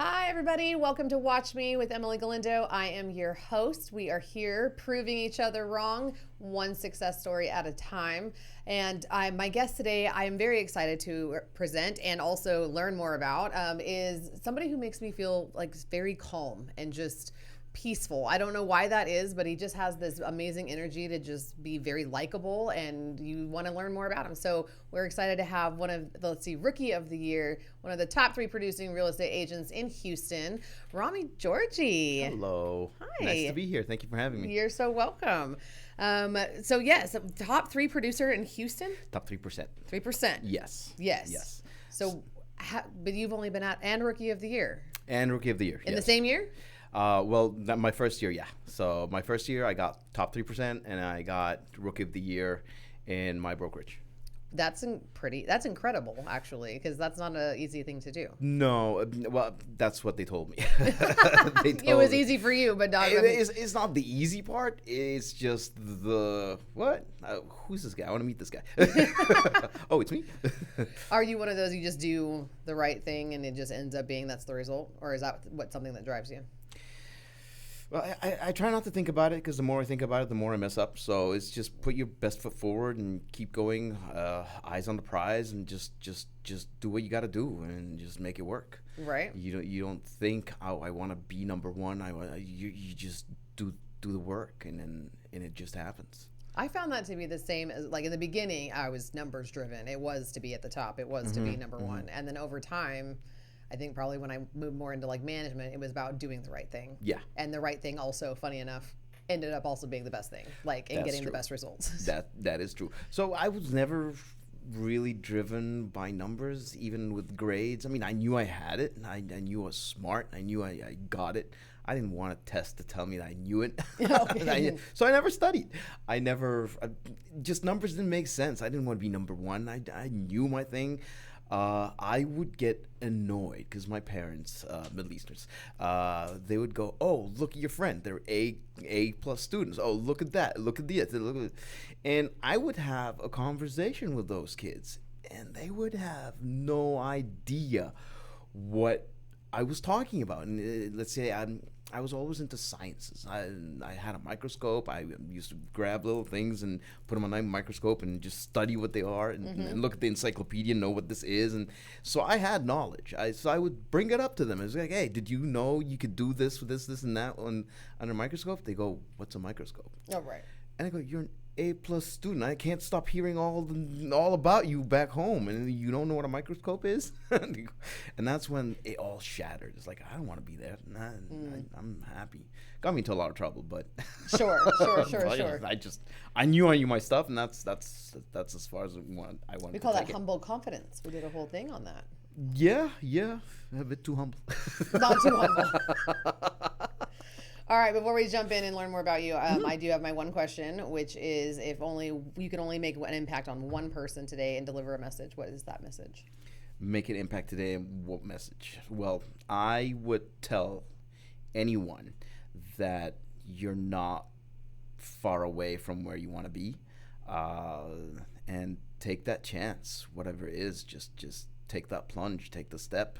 Hi, everybody. Welcome to Watch Me with Emily Galindo. I am your host. We are here proving each other wrong, one success story at a time. And my guest today, I am very excited to present and also learn more about, is somebody who makes me feel like very calm and just peaceful. I don't know why that is, but he just has this amazing energy to just be very likable, and you want to learn more about him. So we're excited to have one of the, Rookie of the Year, one of the top 3 producing real estate agents in Houston, Ramy Georgy. Hello. Hi. Nice to be here. Thank you for having me. You're so welcome. So yes, top 3 producer in Houston? Top 3%. 3%? Yes. Yes. Yes. So, but you've only been and Rookie of the Year? And Rookie of the Year. In the same year? My first year, yeah. So my first year, I got top 3%, and I got Rookie of the Year in my brokerage. That's incredible, actually, because that's not an easy thing to do. No, well, that's what they told me. It was easy for you, but not. It's not the easy part. It's just the what? Who's this guy? I want to meet this guy. Oh, it's me. Are you one of those you just do the right thing and it just ends up being that's the result, or is that something that drives you? Well, I try not to think about it, because the more I think about it, the more I mess up. So it's just put your best foot forward and keep going, eyes on the prize, and just do what you got to do and just make it work. Right. You don't think, oh, I want to be number one. You just do the work, and it just happens. I found that to be the same as, like, in the beginning, I was numbers driven. It was to be at the top. It was to be number one. And then over time, I think probably when I moved more into like management, it was about doing the right thing. Yeah. And the right thing also, funny enough, ended up also being the best thing, like, and getting the best results. That is true. So I was never really driven by numbers, even with grades. I mean, I knew I had it, and I knew I was smart. I knew I got it. I didn't want a test to tell me that I knew it. So I never studied. Just numbers didn't make sense. I didn't want to be number one. I knew my thing. I would get annoyed because my parents, Middle Easterns, they would go, "Oh, look at your friend. They're A plus students. Oh, look at that. Look at this. Look at," and I would have a conversation with those kids, and they would have no idea what I was talking about. And let's say I was always into sciences. I had a microscope. I used to grab little things and put them on a microscope and just study what they are, and look at the encyclopedia and know what this is. And so I had knowledge. So I would bring it up to them. I was like, "Hey, did you know you could do this with this, and that under a microscope?" They go, "What's a microscope?" Oh, right. And I go, "You're an A+ student. I can't stop hearing all about you back home, and you don't know what a microscope is." And that's when it all shattered. It's like, I don't want to be there. I'm happy. Got me into a lot of trouble, but Sure. I knew my stuff, and that's as far as I wanted. We call that humble confidence. We did a whole thing on that. Yeah, a bit too humble. Not too humble. All right, before we jump in and learn more about you, I do have my one question, which is, if only you could only make an impact on one person today and deliver a message, what is that message? Make an impact today, and what message? Well, I would tell anyone that you're not far away from where you want to be, and take that chance. Whatever it is, just take that plunge, take the step.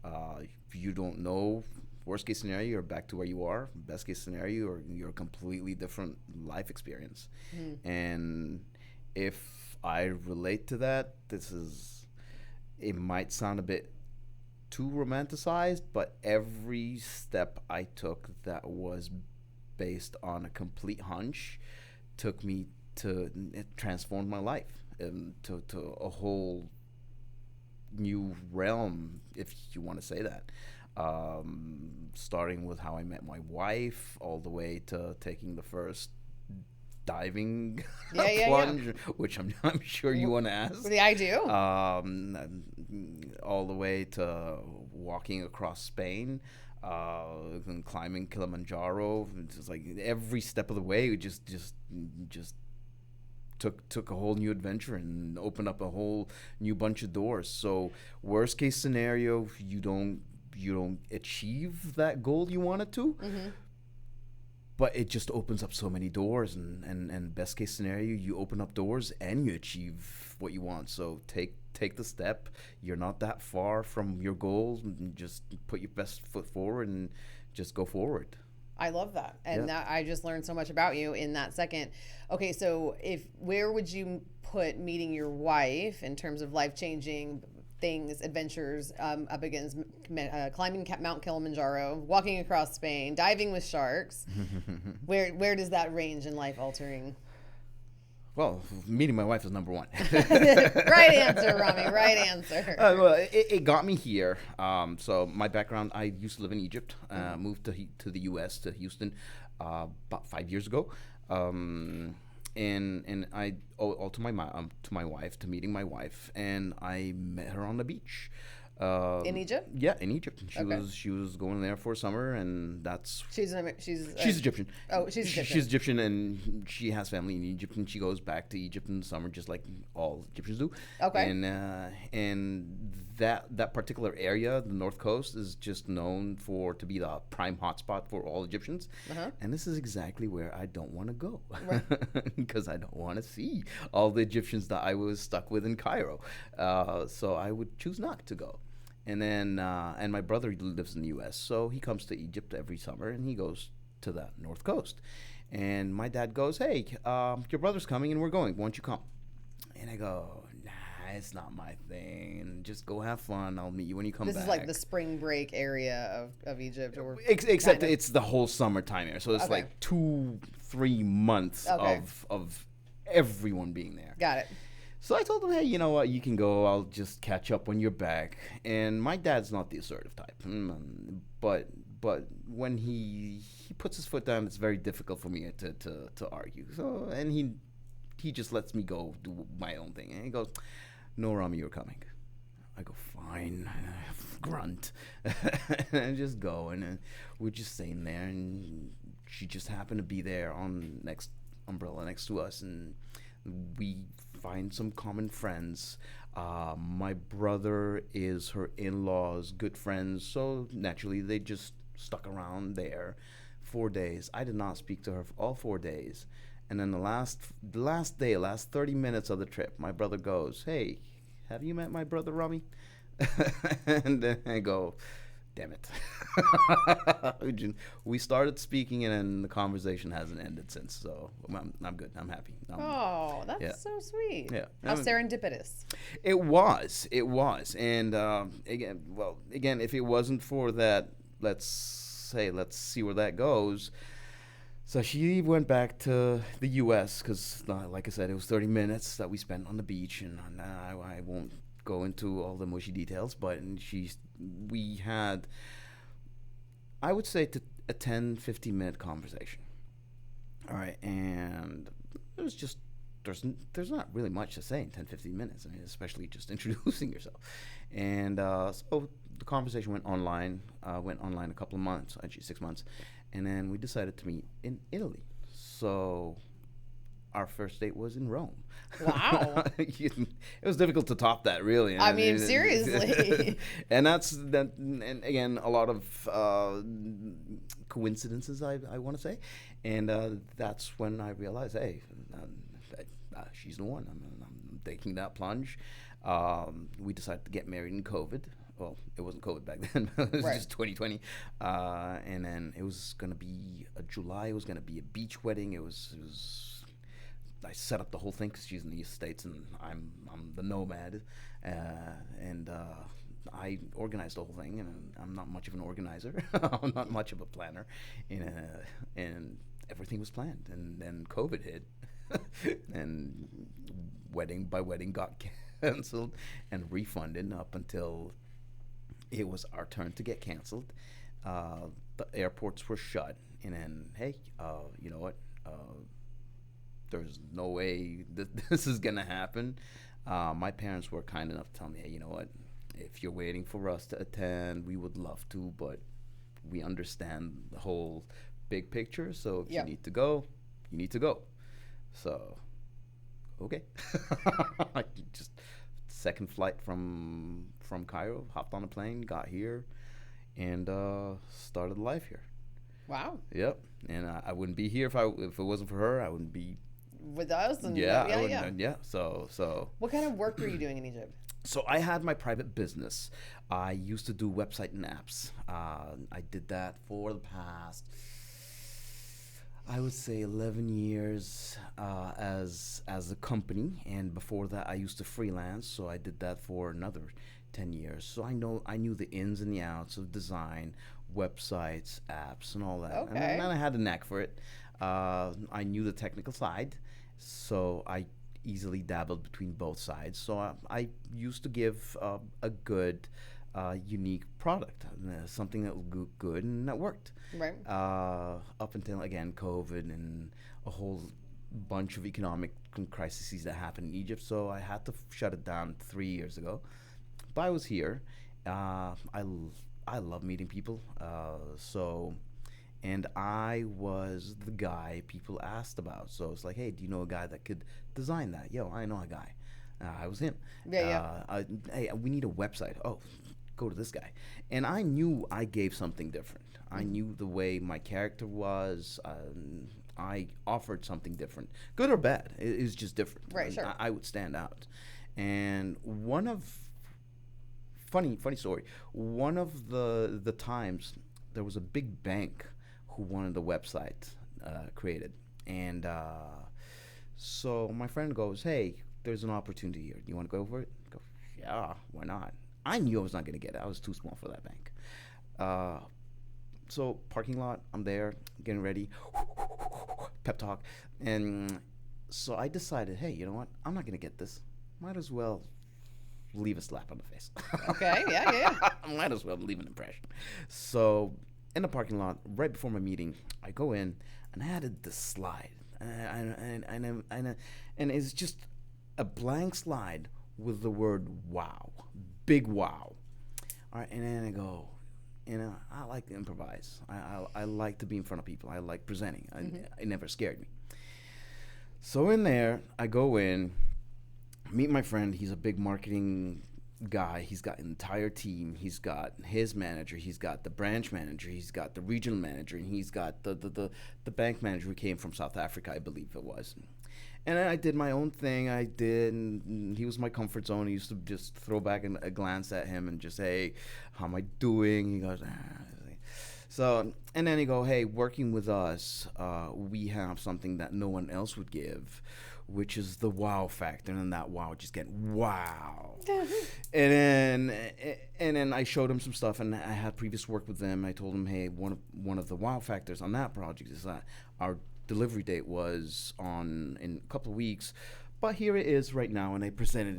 If you don't know, worst case scenario, you're back to where you are. Best case scenario, or you're a completely different life experience. And if I relate to that, it might sound a bit too romanticized, but every step I took that was based on a complete hunch it transformed my life to a whole new realm, if you want to say that. Starting with how I met my wife, all the way to taking the first diving plunge, which I'm sure you want to ask. Yeah, I do. All the way to walking across Spain, and climbing Kilimanjaro. It's just like every step of the way, we just took a whole new adventure and opened up a whole new bunch of doors. So worst case scenario, you don't achieve that goal you wanted to, but it just opens up so many doors, and best case scenario, you open up doors and you achieve what you want. So take the step. You're not that far from your goals, and just put your best foot forward and just go forward. I love that. Yeah. And that I just learned so much about you in that second. Okay, so if where would you put meeting your wife in terms of life-changing things, adventures, up against climbing Mount Kilimanjaro, walking across Spain, diving with sharks? Where does that range in life-altering? Well, meeting my wife is number one. Right answer, Ramy. Right answer. Well, it got me here. So my background, I used to live in Egypt. Moved to the U.S. to Houston about 5 years ago. And I all to my wife, to meeting my wife, and I met her on the beach. In Egypt? Yeah, in Egypt. Okay. She was going there for summer, and She's Egyptian. Oh, she's Egyptian. She's Egyptian, and she has family in Egypt, and she goes back to Egypt in the summer, just like all Egyptians do. Okay. And that particular area, the North Coast, is just known to be the prime hotspot for all Egyptians. Uh-huh. And this is exactly where I don't want to go, because I don't want to see all the Egyptians that I was stuck with in Cairo. So I would choose not to go. And then, and my brother lives in the U.S., so he comes to Egypt every summer, and he goes to the North Coast. And my dad goes, "Hey, your brother's coming, and we're going. Why don't you come?" And I go, "Nah, it's not my thing. Just go have fun. I'll meet you when you come back." This is like the spring break area of Egypt, or Except kind of. it's the whole summertime here, so it's Okay. like 2-3 months Okay. of everyone being there. Got it. So I told him, "Hey, you know what? You can go. I'll just catch up when you're back." And my dad's not the assertive type, but when he puts his foot down, it's very difficult for me to argue. So, and he just lets me go do my own thing. And he goes, "No, Ramy, you're coming." I go, "Fine," grunt, and I just go, and we're just sitting there, and she just happened to be there on next umbrella next to us, and we find some common friends. My brother is her in-laws, good friends, so naturally they just stuck around there 4 days. I did not speak to her for all 4 days. And then the last 30 minutes of the trip, my brother goes, "Hey, have you met my brother Ramy?" And then I go, "Damn it." We started speaking, and then the conversation hasn't ended since. So I'm good. I'm happy. Oh, that's yeah. so sweet. Yeah. How serendipitous. It was. And again, if it wasn't for that, let's see where that goes. So she went back to the U.S. because, like I said, it was 30 minutes that we spent on the beach, and I won't go into all the mushy details, but we had, I would say, a 10-15 minute conversation. All right, and it was just there's not really much to say in 10-15 minutes. I mean, especially just introducing yourself. And so the conversation went online a couple of months, actually 6 months, and then we decided to meet in Italy. So our first date was in Rome. Wow. It was difficult to top that, really. I mean, seriously. And and again, a lot of coincidences, I want to say. And that's when I realized, hey, she's the one. I'm taking that plunge. We decided to get married in COVID. Well, it wasn't COVID back then. It was Right. just 2020. And then it was going to be July. It was going to be a beach wedding. It was. I set up the whole thing because she's in the States and I'm the nomad, and I organized the whole thing. And I'm not much of an organizer. I'm not much of a planner, and everything was planned. And then COVID hit, and wedding by wedding got canceled and refunded up until it was our turn to get canceled. The airports were shut, and then hey, you know what? There's no way this is gonna happen. My parents were kind enough to tell me, hey, you know what? If you're waiting for us to attend, we would love to, but we understand the whole big picture. So if Yep. you need to go, you need to go. So, okay. I just second flight from Cairo, hopped on a plane, got here, and started life here. Wow. Yep. And I wouldn't be here if it wasn't for her. I wouldn't be. With us and Yeah, I yeah, wouldn't. yeah. Yeah. So What kind of work were you doing in Egypt? so I had my private business. I used to do website and apps. I did that for the past, I would say, 11 years as a company, and before that, I used to freelance. So I did that for another 10 years. So I knew the ins and the outs of design, websites, apps, and all that. And then Okay. I had a knack for it. I knew the technical side, so I easily dabbled between both sides. So I used to give a good, unique product, something that was good and that worked. Right. Up until again COVID and a whole bunch of economic crises that happened in Egypt. So I had to shut it down 3 years ago. But I was here. I love meeting people. And I was the guy people asked about. So it's like, hey, do you know a guy that could design that? Yo, I know a guy. I was him. Yeah, yeah. Hey, we need a website. Oh, go to this guy. And I knew I gave something different. I knew the way my character was. I offered something different, good or bad. It was just different. Right, sure. I would stand out. And funny story. One of the times there was a big bank who wanted the website created, and so my friend goes, "Hey, there's an opportunity here. You want to go for it?" I go, "Yeah, why not?" I knew I was not going to get it. I was too small for that bank. Uh, so parking lot, I'm there getting ready, pep talk, and so I decided, hey, you know what? I'm not going to get this. Might as well leave a slap on the face. Okay. Yeah, yeah, yeah. Might as well leave an impression. So in the parking lot, right before my meeting, I go in and I added this slide, and it's just a blank slide with the word "wow," big wow. All right, and then I go, I like to improvise. I like to be in front of people. I like presenting. It never scared me. So in there, I go in, meet my friend. He's a big marketing guy. He's got an entire team. He's got his manager. He's got the branch manager. He's got the regional manager, and he's got the bank manager who came from South Africa, I believe it was. And I did my own thing. I did, and he was my comfort zone. I used to just throw back a glance at him and just, hey, how am I doing? He goes, ah. So, and then he go, hey, working with us, we have something that no one else would give, which is the wow factor, and then that wow just get wow. and then I showed him some stuff, and I had previous work with them. I told him, hey, one of the wow factors on that project is that our delivery date was in a couple of weeks, but here it is right now. And I presented,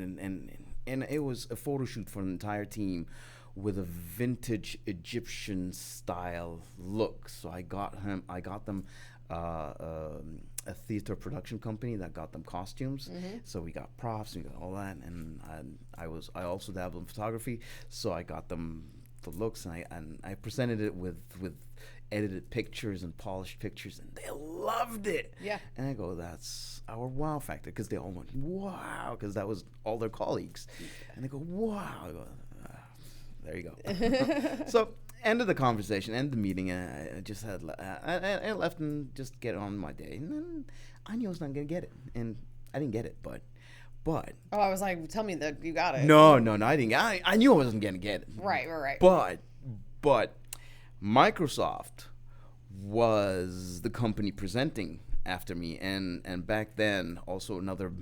and it was a photo shoot for an entire team with a vintage Egyptian style look. So I got them a theater production company that got them costumes. So we got props, we got all that, and I also dabbled in photography. So I got them the looks, and I presented it with edited pictures and polished pictures, and they loved it. Yeah. And I go, that's our wow factor, because they all went wow, because that was all their colleagues, and they go wow. I go, there you go. So end of the conversation, end of the meeting, and I just had I left and just get on my day, and then I knew I was not gonna get it, and I didn't get it, but. Oh, I was like, tell me that you got it. No, I didn't. I knew I wasn't gonna get it. Right. But Microsoft was the company presenting after me, and back then also another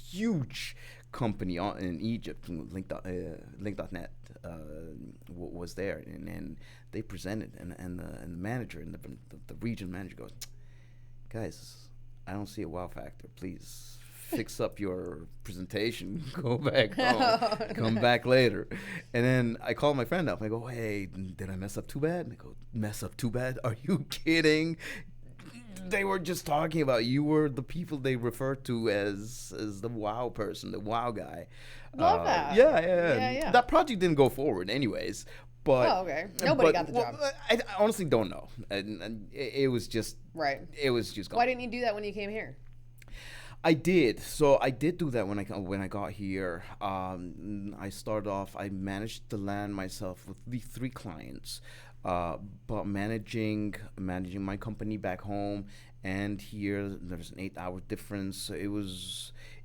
huge company in Egypt, Link.net, was there, and they presented, and the manager and the region manager goes, guys, I don't see a wow factor. Please fix up your presentation. Go back home. Come back later. And then I call my friend up. I go, hey, did I mess up too bad? And they go, mess up too bad? Are you kidding? They were just talking about you were the people they referred to as the wow person, the wow guy. Love that. Yeah. That project didn't go forward anyways. But, okay. Nobody got the job. I honestly don't know. And it was just... Right. It was just gone. Why didn't you do that when you came here? I did. So I did do that when I got here. I started off. I managed to land myself with the 3 clients. uh, but managing my company back home and here, there's an 8 hour difference. So Yeah.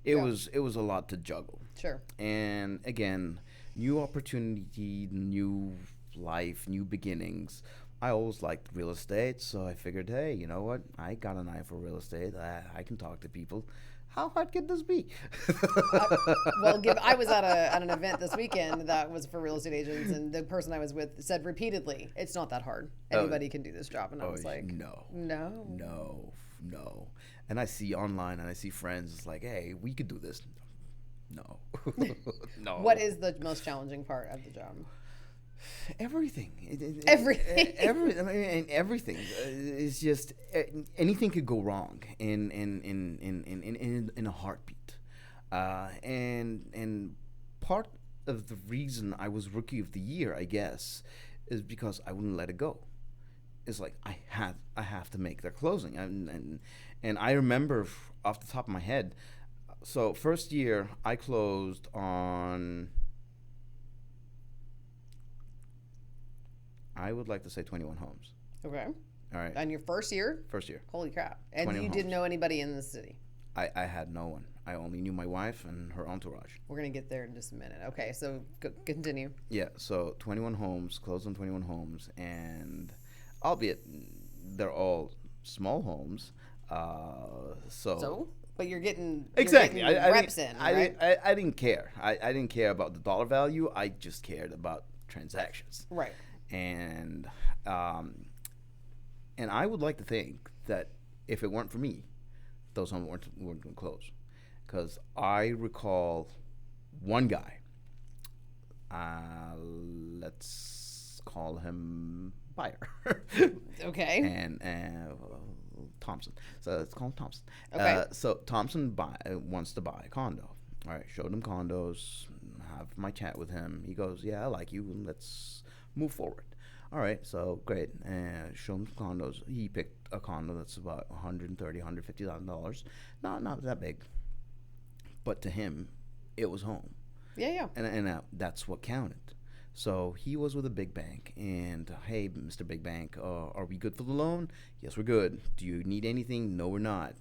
it was a lot to juggle. Sure. And again, new opportunity, new life, new beginnings. I always liked real estate, so I figured, hey, you know what? I got an eye for real estate. I can talk to people. How hard could this be? Uh, I was at an event this weekend that was for real estate agents, and the person I was with said repeatedly, "It's not that hard. Anybody can do this job." And I was like, no, "No." no, no. And I see online and I see friends. It's like, hey, we could do this. No, no. What is the most challenging part of the job? Everything. Everything. I mean, everything. It's just anything could go wrong in a heartbeat. And part of the reason I was rookie of the year, I guess, is because I wouldn't let it go. It's like I have to make their closing, and I remember off the top of my head. So first year I closed on, I would like to say 21 homes. Okay. All right. On your first year? First year. Holy crap. And 21 you didn't homes. know anybody in the city. I had no one. I only knew my wife and her entourage. We're going to get there in just a minute. Okay, so continue. Yeah, so 21 homes, closed on 21 homes, and albeit they're all small homes, so But you're getting exactly. You're getting I reps didn't, in, I right? didn't, I didn't care. I didn't care about the dollar value. I just cared about transactions. Right. And and I would like to think that if it weren't for me, those homes weren't going to close, because I recall one guy. Let's call him Buyer. Okay. And Thompson. So let's call him Thompson. Okay. So Thompson wants to buy a condo. All right, showed him condos, have my chat with him. He goes, yeah, I like you, and let's move forward. All right, so great. Show him some condos. He picked a condo that's about $130,000, $150,000. Not that big, but to him, it was home. Yeah. And that's what counted. So he was with a big bank, and hey, Mr. Big Bank, are we good for the loan? Yes, we're good. Do you need anything? No, we're not.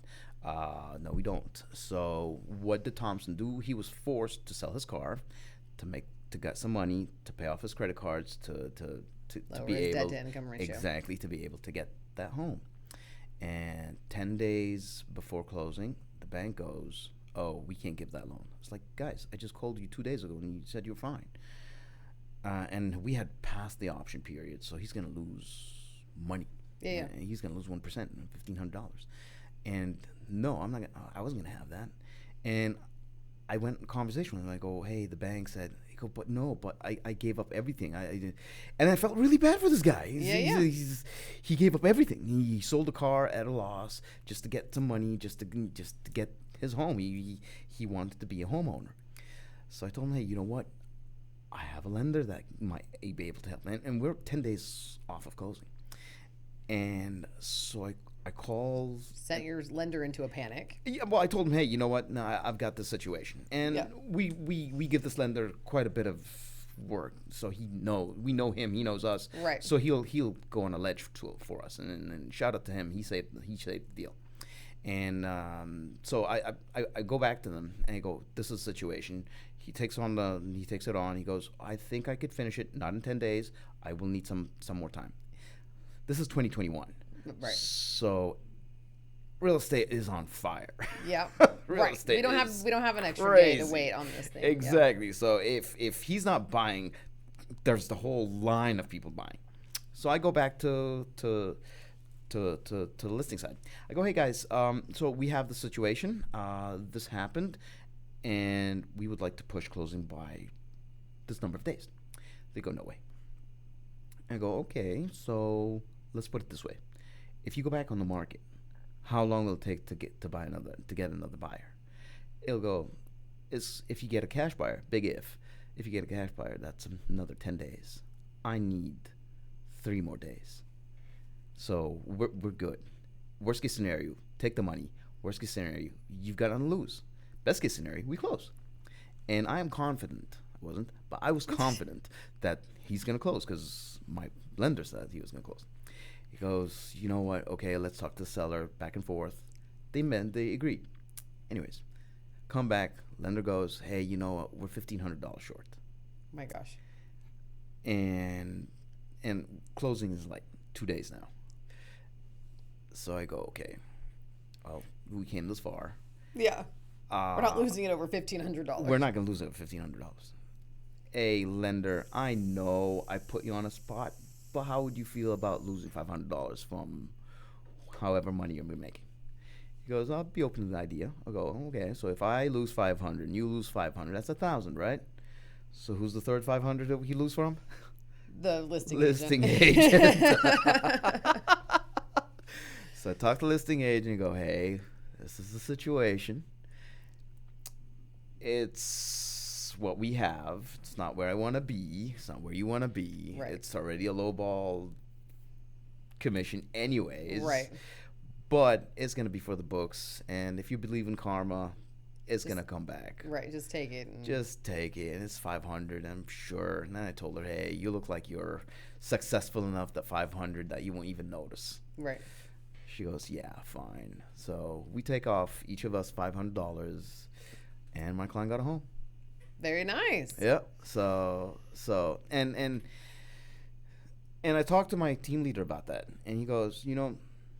No, we don't. So what did Thompson do? He was forced to sell his car to get some money to pay off his credit cards to Lower be his able, debt to income ratio. exactly, to be able to get that home. And 10 days before closing, the bank goes, oh, we can't give that loan. It's like, guys, I just called you 2 days ago and you said you're fine. And we had passed the option period, so he's going to lose money. Yeah. He's going to lose 1%, $1,500. And no, I wasn't going to have that. And I went in conversation with him. I go, hey, the bank said, he go, but no, but I gave up everything. And I felt really bad for this guy. He gave up everything. He sold a car at a loss just to get some money, just to get his home. He wanted to be a homeowner. So I told him, hey, you know what? I have a lender that might be able to help. And we're 10 days off of closing. And so I called. Sent your lender into a panic. Yeah, well, I told him, hey, you know what? No, I've got this situation. And we give this lender quite a bit of work. So we know him, he knows us. Right. So he'll go on a ledge for us. And shout out to him. He saved the deal. And so I go back to them and I go, this is the situation. He takes it on. He goes, I think I could finish it, not in 10 days. I will need some more time. This is 2021. Right. So real estate is on fire. Yeah. Real estate we don't have an extra day to wait on this thing. Exactly. Yeah. So if he's not buying, there's the whole line of people buying. So I go back to the listing side. I go, hey guys, so we have the situation. This happened, and we would like to push closing by this number of days. They go, no way. I go, okay, so let's put it this way. If you go back on the market, how long will it take to get another buyer? It'll go, if you get a cash buyer, big if you get a cash buyer, that's another 10 days. I need 3 more days. So we're good. Worst case scenario, take the money. Worst case scenario, you've got nothing to lose. Best case scenario, we close. And I am confident wasn't, but I was confident that he's going to close because my lender said he was going to close. He goes, you know what? Okay, let's talk to the seller back and forth. They agreed. Anyways, come back. Lender goes, hey, you know what? We're $1,500 short. My gosh. And closing is like 2 days now. So I go, okay, well, we came this far. Yeah. We're not losing it over $1,500. We're not going to lose it over $1,500. Hey, lender, I know I put you on a spot, but how would you feel about losing $500 from however money you're making? He goes, I'll be open to the idea. I'll go, okay, so if I lose 500 and you lose 500, that's 1,000, right? So who's the third 500 that he lose from? The listing agent. So I talk to the listing agent and go, hey, this is the situation. It's what we have. It's not where I want to be. It's not where you want to be. Right. It's already a lowball commission anyways. Right. But it's going to be for the books. And if you believe in karma, it's going to come back. Right. Just take it. Just take it. It's 500, I'm sure. And then I told her, hey, you look like you're successful enough that 500 that you won't even notice. Right. She goes, yeah, fine. So we take off each of us $500, and my client got a home. Very nice. Yep. So and I talked to my team leader about that, and he goes, you know,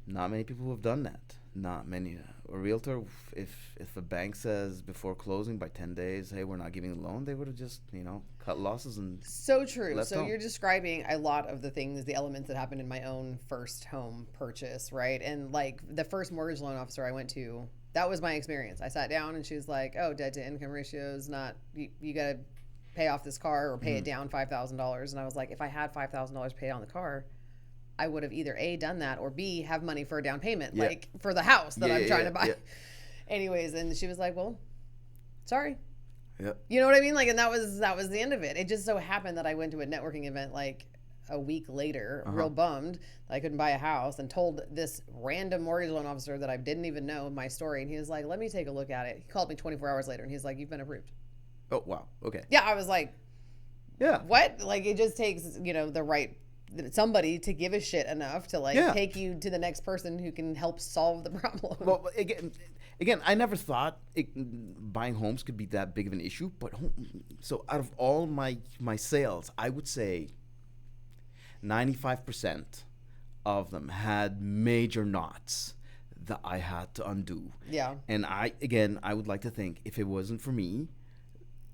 not many people have done that. Not many. A realtor, if a bank says before closing by 10 days, hey, we're not giving a loan, they would have just, cut losses and so true. left So home. you're describing a lot of the things, the elements that happened in my own first home purchase, right? And like the first mortgage loan officer I went to, that was my experience. I sat down and she was like, oh, debt to income ratio is not, you got to pay off this car or pay it down $5,000. And I was like, if I had $5,000 paid on the car, I would have either A, done that, or B, have money for a down payment, like for the house that I'm trying to buy. Yeah. Anyways, and she was like, well, sorry. Yep. You know what I mean? Like, and that was the end of it. It just so happened that I went to a networking event like a week later, real bummed that I couldn't buy a house, and told this random mortgage loan officer that I didn't even know my story. And he was like, let me take a look at it. He called me 24 hours later and he's like, you've been approved. Oh, wow. Okay. Yeah. I was like, yeah. What? Like, it just takes, the right somebody to give a shit enough to take you to the next person who can help solve the problem. Well, again, I never thought buying homes could be that big of an issue. But so out of all my sales, I would say 95% of them had major knots that I had to undo. Yeah. And I would like to think if it wasn't for me,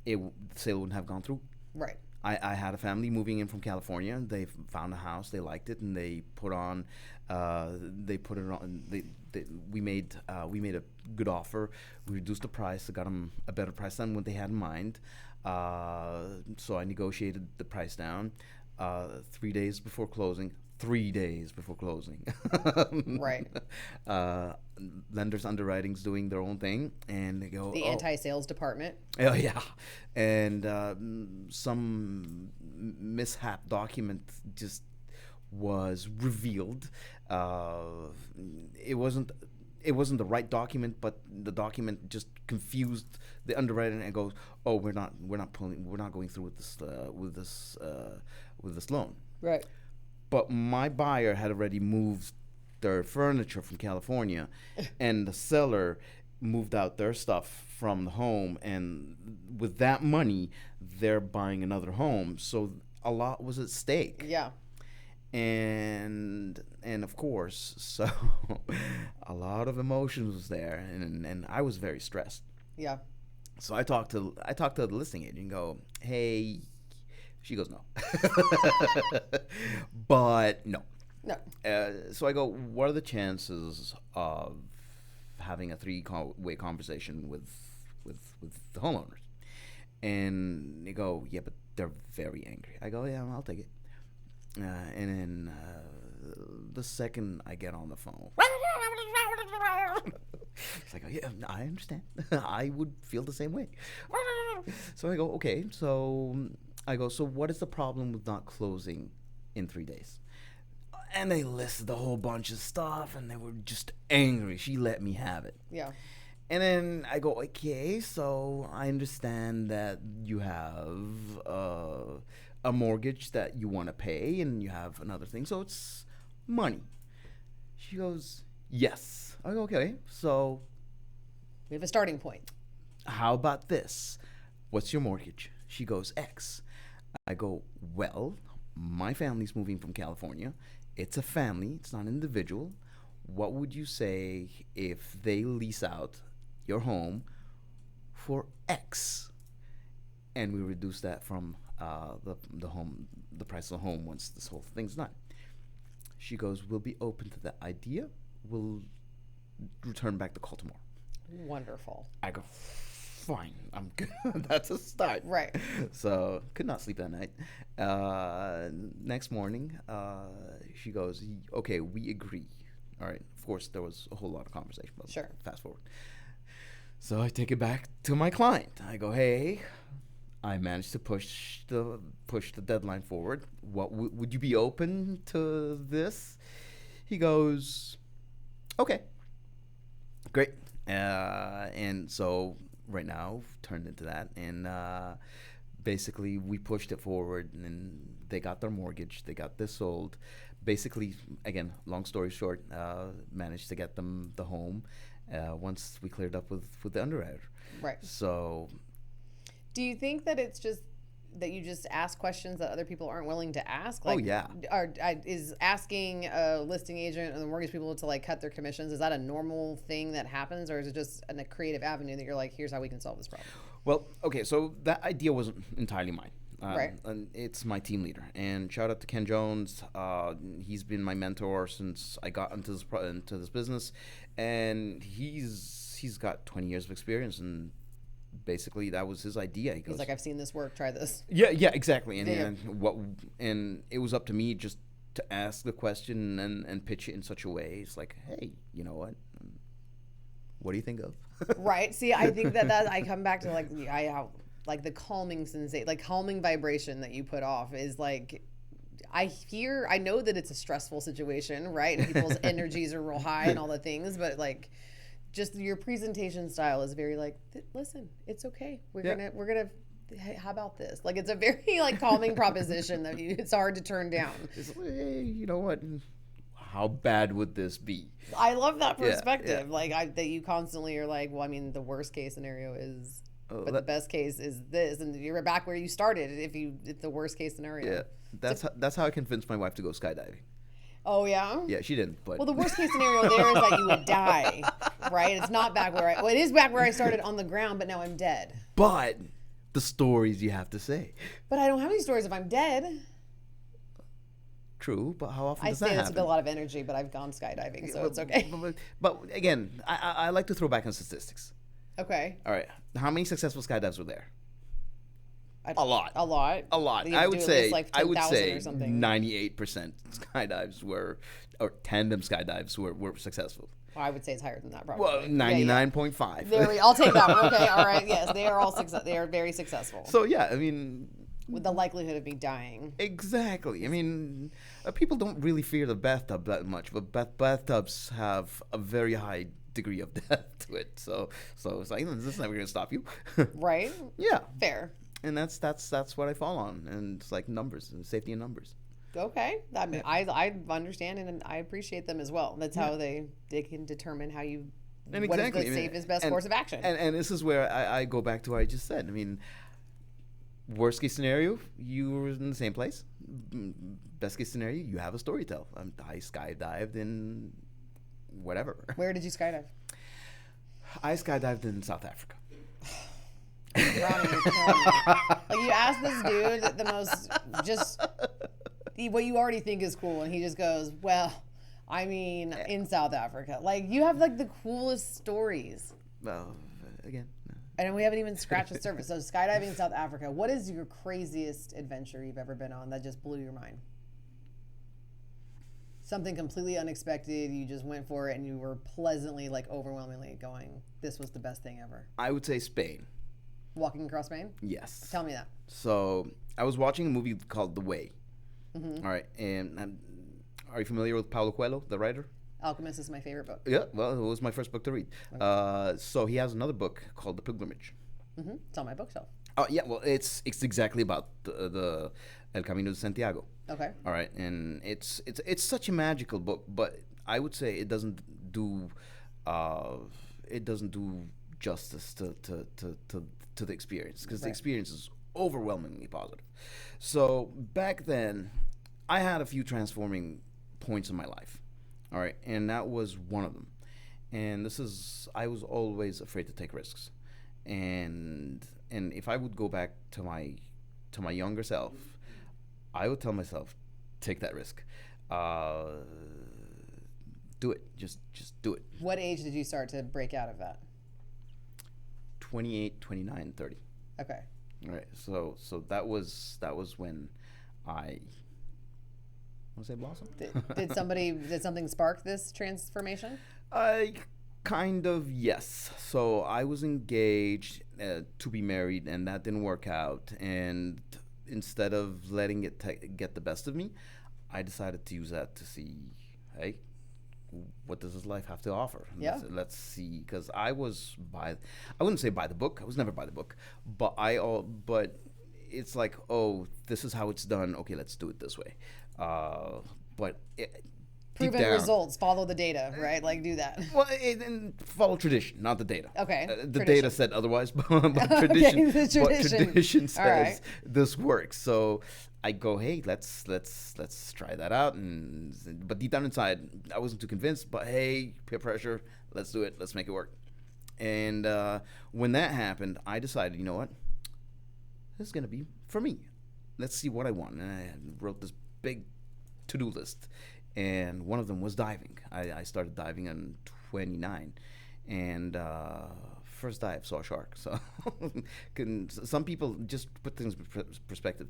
the sale wouldn't have gone through. Right. I had a family moving in from California. They found a house, they liked it, and they put on. We made a good offer. We reduced the price. I got them a better price than what they had in mind. So I negotiated the price down. 3 days before closing. 3 days before closing. Right. Lenders underwriting's doing their own thing, and they go the anti-sales department. Oh yeah, and some mishap document just was revealed. It wasn't the right document, but the document just confused the underwriting and goes, oh, we're not going through with this loan. Right. But my buyer had already moved their furniture from California, and the seller moved out their stuff from the home, and with that money, they're buying another home. So a lot was at stake. Yeah. And of course, so a lot of emotions was there, and I was very stressed. Yeah. So I talked to the listing agent and go, hey. She goes, no. But no. No. So I go, what are the chances of having a three-way conversation with the homeowners? And they go, yeah, but they're very angry. I go, yeah, I'll take it. And then the second I get on the phone, it's like, yeah, I understand. I would feel the same way. So I go, okay, so what is the problem with not closing in 3 days? And they listed a whole bunch of stuff, and they were just angry. She let me have it. Yeah. And then I go, okay, so I understand that you have a mortgage that you want to pay, and you have another thing, so it's money. She goes, yes. I go, okay, so We have a starting point. how about this? What's your mortgage? She goes, X. I go, well, my family's moving from California. It's a family, it's not an individual. What would you say if they lease out your home for X? And we reduce that from the price of the home once this whole thing's done. She goes, we'll be open to that idea. We'll return back the call tomorrow. Wonderful. I go, fine, I'm good. That's a start. Right. So could not sleep that night. Next morning, she goes, okay, we agree. All right. Of course, there was a whole lot of conversation. But Sure. Fast forward. So I take it back to my client. I go, hey, I managed to push the deadline forward. What would you be open to this? He goes, okay, great. And so right now turned into that, and basically we pushed it forward, and they got their mortgage, they got this sold. Basically, again, long story short, managed to get them the home once we cleared up with the underwriter. Right. So Do you think that it's just that you just ask questions that other people aren't willing to ask? Oh, yeah. Is asking a listing agent and the mortgage people to like cut their commissions, is that a normal thing that happens, or is it just a creative avenue that you're like, here's how we can solve this problem? well, okay, so that idea wasn't entirely mine. Right. And it's my team leader. And shout out to Ken Jones. He's been my mentor since I got into this business, and he's got 20 years of experience, and basically that was his idea. He goes, He's like, I've seen this work, try this. yeah, exactly. And, Yeah. and it was up to me just to ask the question and pitch it in such a way. It's like, hey, you know what do you think of? Right. See, I think that I come back to like the calming sensation, like calming vibration that you put off is like, I know that it's a stressful situation, right? And people's energies are real high and all the things, but like, just your presentation style is very like, listen, it's okay. We're gonna. Hey, how about this? Like, it's a very like calming proposition that it's hard to turn down. It's like, hey, you know what? How bad would this be? I love that perspective. Yeah. Like that you constantly are like, well, I mean, the worst case scenario is, but the best case is this, and you're back where you started. If the worst case scenario. Yeah, that's how I convinced my wife to go skydiving. Oh yeah. Yeah, she didn't. But well, the worst case scenario there is that you would die, right? It's not back where it is back where I started on the ground, but now I'm dead. But the stories you have to say. But I don't have any stories if I'm dead. True, but how often I does that say this happen? with a lot of energy, but I've gone skydiving, so it's okay. But again, I like to throw back on statistics. Okay. All right, how many successful skydives were there? A lot. A lot. A lot. You have I to would do at say least, like, I would 10,000 say or something. 98% skydives were, or tandem skydives were successful. Well, I would say it's higher than that, probably. Well, 99.5. I'll take that one. Okay, all right. Yes, they are all they are very successful. So yeah, I mean, With the likelihood of me dying. exactly. I mean, people don't really fear the bathtub that much, but bathtubs have a very high degree of death to it. So it's like, this is never going to stop you. Right? Yeah. Fair. And that's what I fall on, and it's like numbers and safety in numbers. Okay. I mean, I understand and I appreciate them as well. That's how they can determine how you And what exactly. is the safest best course of action. And this is where I go back to what I just said. I mean, worst case scenario, you were in the same place. Best case scenario, you have a story to tell. I skydived in whatever. Where did you skydive? I skydived in South Africa. Ramy, you're killing me. Like, you ask this dude the most what you already think is cool, and he just goes, well, I mean, in South Africa. Like, you have like the coolest stories. Well, again, no. And we haven't even scratched the surface. So skydiving in South Africa, what is your craziest adventure you've ever been on that just blew your mind? Something completely unexpected, you just went for it and you were pleasantly, like, overwhelmingly going, this was the best thing ever. I would say Spain. Walking across Spain? Yes. Tell me that. So I was watching a movie called The Way. Mm-hmm. All right, and are you familiar with Paulo Coelho, the writer? Alchemist is my favorite book. Yeah, well, it was my first book to read. Okay. So he has another book called The Pilgrimage. It's on my bookshelf. Oh yeah, well, it's exactly about the El Camino de Santiago. Okay. All right, and it's such a magical book, but I would say do uh, it doesn't do justice to the experience, because the Right. experience is overwhelmingly positive. So back then, I had a few transforming points in my life. All right, and that was one of them. And I was always afraid to take risks, and if I would go back to my younger self, I would tell myself, take that risk, uh, do it, just do it. What age did you start to break out of that? 28, 29, 30. Okay. All right, so that was when I want to say blossom. Did something spark this transformation? I kind of, yes. So I was engaged to be married, and that didn't work out. And instead of letting it get the best of me, I decided to use that to see, hey, what does this life have to offer? Yeah. Let's see, because I wouldn't say by the book. I was never by the book, but it's like, oh, this is how it's done. Okay, let's do it this way. But deep Proven down, results, follow the data, right? Like do that. well, and follow tradition, not the data. Okay, The tradition. data said otherwise, but Okay, tradition, the but tradition. tradition All says right. this works. So I go, hey, let's try that out. But deep down inside, I wasn't too convinced. But hey, peer pressure, let's do it. Let's make it work. And when that happened, I decided, you know what, this is gonna be for me. Let's see what I want. And I wrote this big to-do list, and one of them was diving. I started diving on 29, and first dive saw a shark. So some people, just put things in perspective,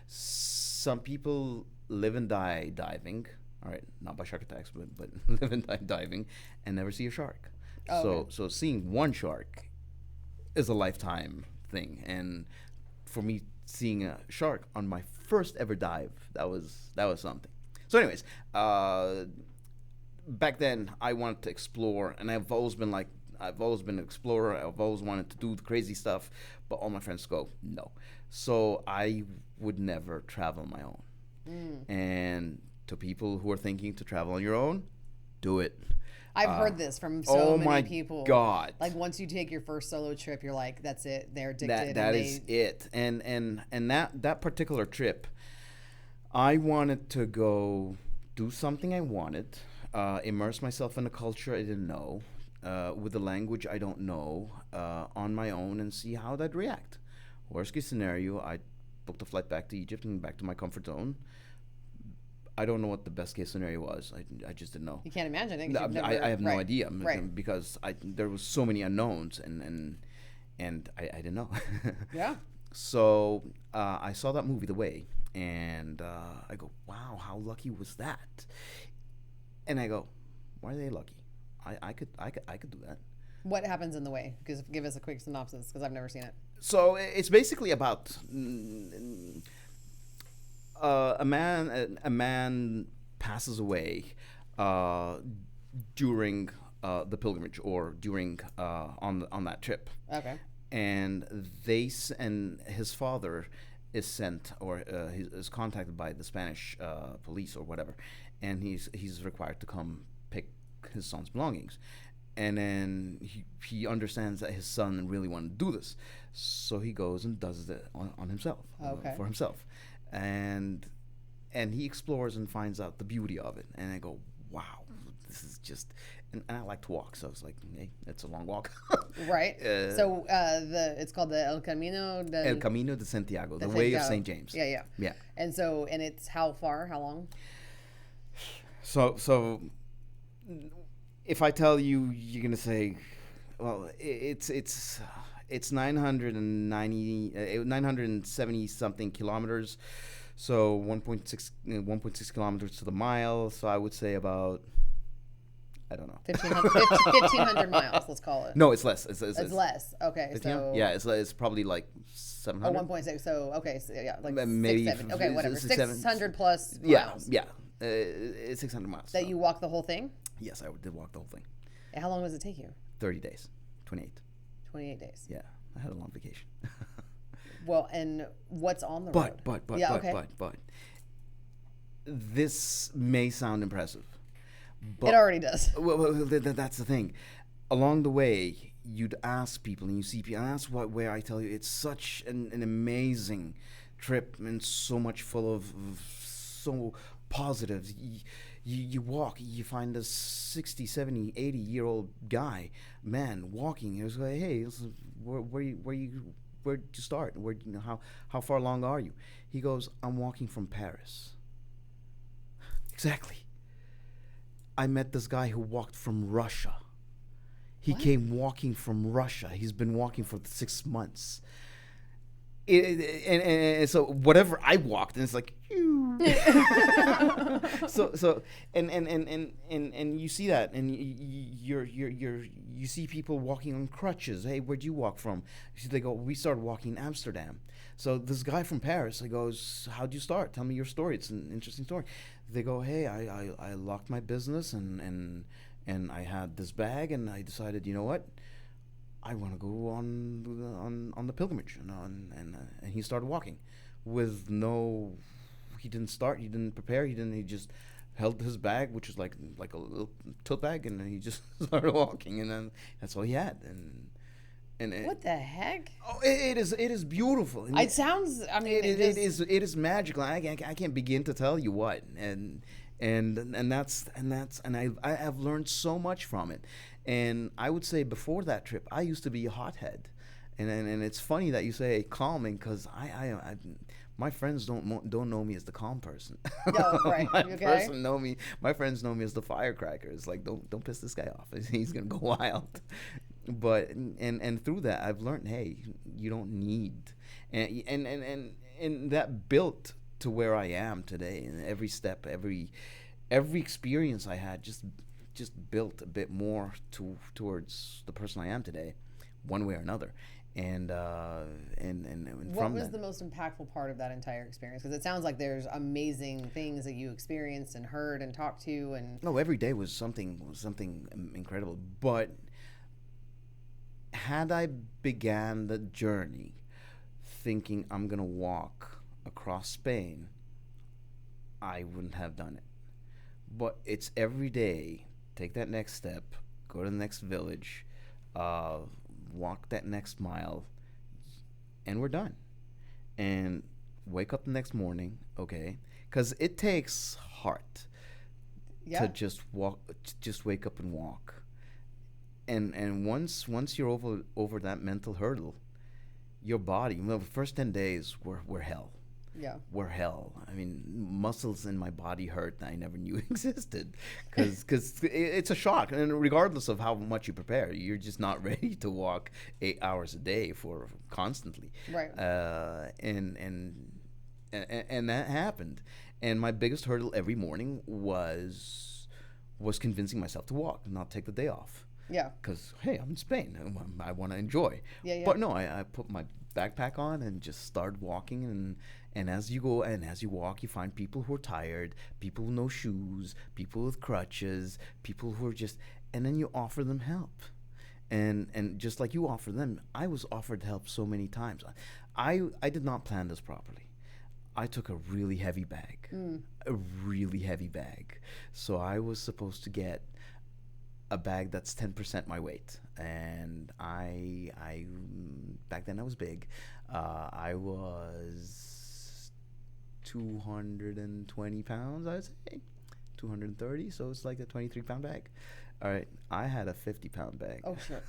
some people live and die diving, all right, not by shark attacks, but live and die diving and never see a shark. Oh, so okay. so seeing one shark is a lifetime thing, and for me, seeing a shark on my first ever dive, that was something. So anyways, back then I wanted to explore, and I've always been an explorer. I've always wanted to do the crazy stuff, but all my friends go no. So I would never travel on my own. And to people who are thinking to travel on your own, do it. I've heard this from so Oh many my people. God! Like once you take your first solo trip, you're like, that's it. They're addicted. That is it. And that particular trip, I wanted to go do something I wanted, immerse myself in a culture I didn't know, with a language I don't know, on my own, and see how I'd react. Worst case scenario, I booked a flight back to Egypt and back to my comfort zone. I don't know what the best case scenario was. I just didn't know. You can't imagine it. 'Cause No, you've never, I have no right. idea, Right. because there was so many unknowns, and I didn't know. Yeah. So I saw that movie, The Way, and I go, wow, how lucky was that? And I go, why are they lucky? I could do that. What happens in the way? Because give us a quick synopsis, because I've never seen it. So it's basically about a man passes away during the pilgrimage, or during on that trip, Okay. and and his father is sent, or is contacted by the Spanish police or whatever, and he's required to come pick his son's belongings. And then he understands that his son really wanted to do this, so he goes and does it on himself, Okay. for himself, and he explores and finds out the beauty of it. And I go, wow, this is just, and I like to walk, so I was like, hey, it's a long walk. Right. So it's called the El Camino. El Camino de Santiago, the way of St. James. Yeah. Yeah. And it's how far? How long? So if I tell you, you're gonna say, well, it's 970 something kilometers, so 1.6 kilometers to the mile. So I would say about, I don't know, 1,500 miles. Let's call it. No, it's less. It's less. Okay. So yeah, it's probably like 700. 1.6. So okay. So yeah, like Maybe 6, 7. Okay, whatever. 6, 7. 600 plus Yeah, miles. yeah. It's 600 miles. That you walked the whole thing? Yes, I did walk the whole thing. How long does it take you? 30 days, 28. 28 days. Yeah, I had a long vacation. Well, and what's on the road? But this may sound impressive. But, it already does. Well, that's the thing. Along the way, you'd ask people, and you see people, and that's where I tell you, it's such an amazing trip, and so much full of so positives. You walk, you find a 60, 70, 80-year-old guy, man, walking. He was like, hey, where'd you start? How far along are you? He goes, I'm walking from Paris. Exactly. I met this guy who walked from Russia. He came walking from Russia. He's been walking for 6 months. And so whatever I walked, and it's like, so and you see that, and you see people walking on crutches. Hey, where'd you walk from? They go, we started walking in Amsterdam. So this guy from Paris, he goes, how'd you start? Tell me your story. It's an interesting story. They go, hey, I locked my business and I had this bag, and I decided, you know what? I want to go on the pilgrimage, and he started walking with no. He didn't prepare. He just held his bag, which is like a little tote bag, and he just started walking, and then that's all he had. And what the heck? Oh, it is beautiful. And it sounds. I mean, it is magical. I can't begin to tell you what, and I have learned so much from it. And I would say before that trip, I used to be a hothead, and it's funny that you say calming, because I my friends don't know me as the calm person. No, right. My friends know me as the firecracker. It's like, don't piss this guy off. He's gonna go wild. But and through that, I've learned, hey, you don't need, and that built to where I am today. And every step, every experience I had just built a bit more towards the person I am today, one way or another. And what was the most impactful part of that entire experience? Because it sounds like there's amazing things that you experienced and heard and talked to, and every day was something incredible. But had I began the journey thinking I'm gonna walk across Spain, I wouldn't have done it. But it's every day. Take that next step, go to the next village, walk that next mile, and we're done. And wake up the next morning, okay? Because it takes heart to just wake up and walk. And once you're over that mental hurdle, your body, the first 10 days were hell. Yeah. Were hell. I mean, muscles in my body hurt that I never knew existed, because it's a shock. And regardless of how much you prepare, you're just not ready to walk 8 hours a day for constantly. Right. And that happened. And my biggest hurdle every morning was convincing myself to walk and not take the day off. Yeah. Because, hey, I'm in Spain. I want to enjoy. Yeah. But no, I put my backpack on and just started walking, and as you go and as you walk, you find people who are tired, people with no shoes, people with crutches, people who are just, and then you offer them help. And just like you offer them, I was offered help so many times. I did not plan this properly. I took a really heavy bag. So I was supposed to get a bag that's 10% my weight, and I back then I was big. I was 220 pounds, I'd say 230. So it's like a 23-pound bag. All right, I had a 50-pound bag. Oh, sure.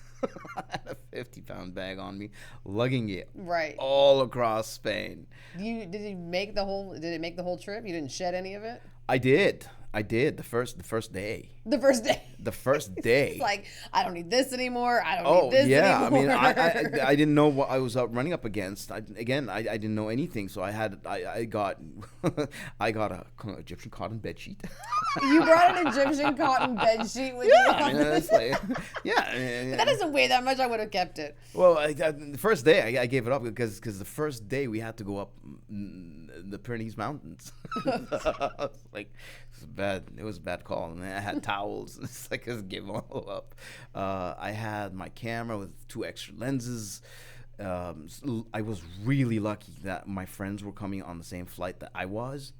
I had a 50-pound bag on me, lugging it all across Spain. Did it make the whole trip? You didn't shed any of it? I did. The first day. The first day. The first day. It's like, I don't need this anymore. I don't need this anymore. I mean, I didn't know what I was running up against. I didn't know anything, so I got a Egyptian cotton bed sheet. You brought an Egyptian cotton bed sheet with you. I mean, it's like, But that doesn't weigh that much. I would have kept it. Well, the first day I gave it up because the first day we had to go up the Pyrenees Mountains. Like, it was bad. It was a bad call. And I had towels. It's like I just gave them all up. I had my camera with 2 extra lenses. I was really lucky that my friends were coming on the same flight that I was.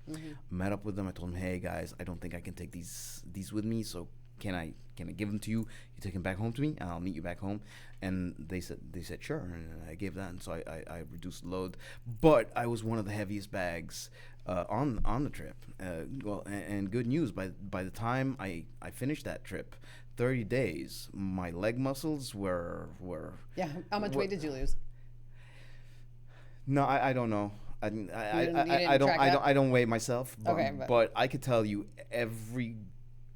Met up with them. I told them, "Hey guys, I don't think I can take these with me. So can I give them to you? You take them back home to me, and I'll meet you back home." And they said sure, and I gave that, and so I reduced the load. But I was one of the heaviest bags on the trip. And good news, by the time I finished that trip, 30 days, my leg muscles were Yeah. How much weight did you lose? No, I don't know. I I don't weigh myself, but, Okay, but I could tell you every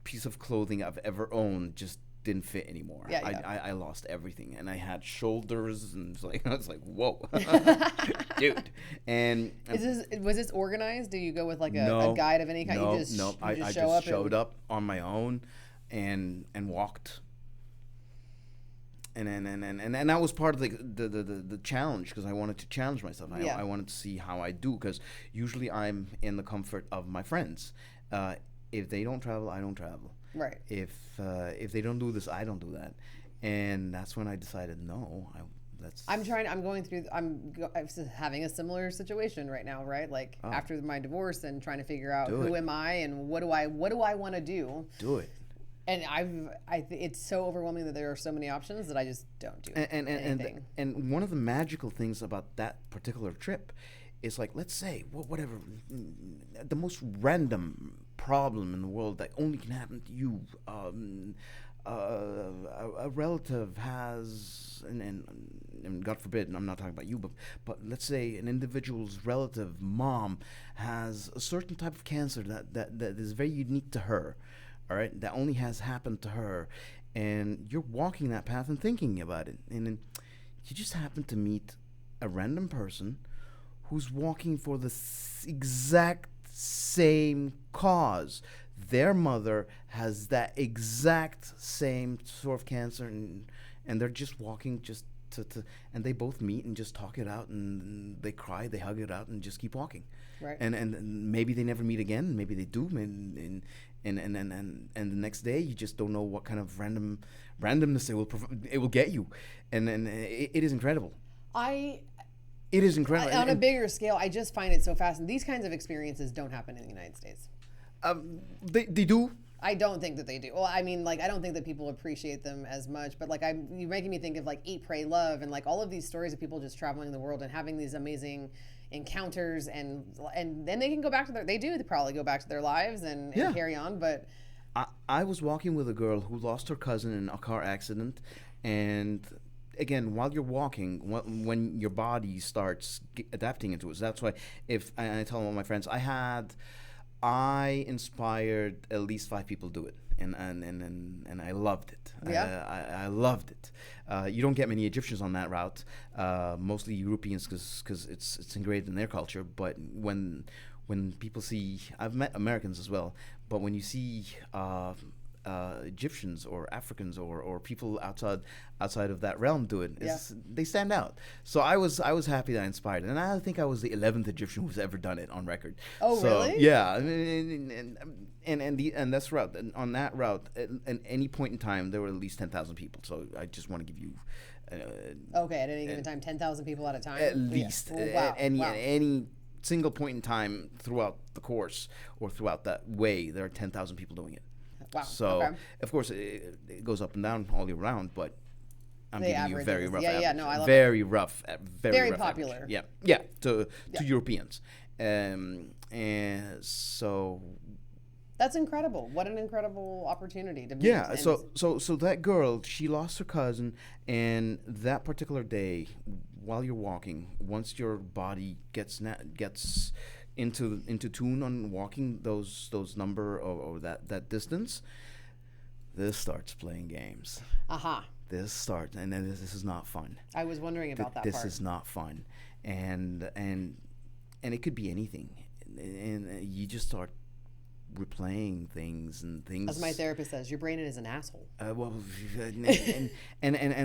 piece of clothing I've ever owned just didn't fit anymore. Yeah, yeah. I lost everything, and I had shoulders, and it's like I was like, whoa, dude. And Was this organized? Do you go with like a no, guide of any kind? no, You just no. I just showed up on my own, and walked. And that was part of the challenge, because I wanted to challenge myself. I wanted to see how I do, because usually I'm in the comfort of my friends. If they don't travel, I don't travel. Right. If they don't do this, I don't do that. And that's when I decided, no, I'm having a similar situation right now, right? Like after my divorce and trying to figure out who am I and what do I want to do. Do it. And it's so overwhelming that there are so many options that I just don't do anything. And one of the magical things about that particular trip is, like, let's say whatever the most random problem in the world that only can happen to you. A relative has, and God forbid, and I'm not talking about you, but let's say an individual's relative mom has a certain type of cancer that is very unique to her. All right, that only has happened to her, and you're walking that path and thinking about it, and then you just happen to meet a random person who's walking for the exact same cause. Their mother has that exact same sort of cancer, and they're just walking just to and they both meet and just talk it out, and they cry, they hug it out, and just keep walking. Right. And maybe they never meet again. Maybe they do. And the next day you just don't know what kind of randomness it will get you, and it is incredible. It is incredible. On a bigger scale, I just find it so fascinating. These kinds of experiences don't happen in the United States. They do. I don't think that they do. Well, I mean, like, I don't think that people appreciate them as much. But like, you're making me think of like Eat, Pray, Love, and like all of these stories of people just traveling the world and having these amazing encounters, and then they can go back to they probably go back to their lives and carry on. But I was walking with a girl who lost her cousin in a car accident, and again, while you're walking, when your body starts adapting into it, so that's why I tell all my friends, I inspired at least 5 people to do it, and I loved it. Yeah. I loved it. You don't get many Egyptians on that route, mostly Europeans, because it's ingrained in their culture. But when people see, I've met Americans as well, but when you see Egyptians or Africans or people outside of that realm do it, they stand out. So I was happy that I inspired, and I think I was the 11th Egyptian who's ever done it on record. Oh, really? Yeah, and that's route. And on that route, at any point in time, there were at least 10,000 people. So I just want to give you. Okay, at any given time, 10,000 people at a time. At least, wow. Any single point in time throughout the course or throughout that way, there are 10,000 people doing it. Wow. So of course it goes up and down all year round, but I'm giving you a very rough average. Yeah, no, I love very it. rough, very rough popular. Average. Yeah, to Europeans, and so that's incredible. What an incredible opportunity to meet. Yeah, so that girl, she lost her cousin, and that particular day, while you're walking, once your body gets into tune on walking those number or that distance, this starts playing games. This starts, and then this is not fun. I was wondering about that this part. Is not fun, and it could be anything, and you just start replaying things. As my therapist says, your brain is an asshole. And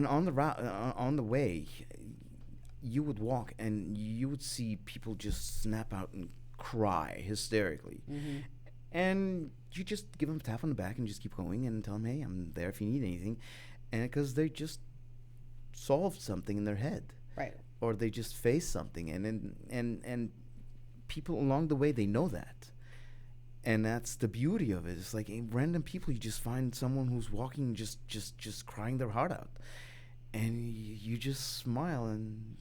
on the route, on the way, you would walk and you would see people just snap out and cry hysterically. Mm-hmm. And you just give them a tap on the back and just keep going and tell them, hey, I'm there if you need anything. And because they just solved something in their head, Right. or they just faced something, and people along the way, they know that. And that's the beauty of it. It's like random people, you just find someone who's walking just crying their heart out, and you just smile and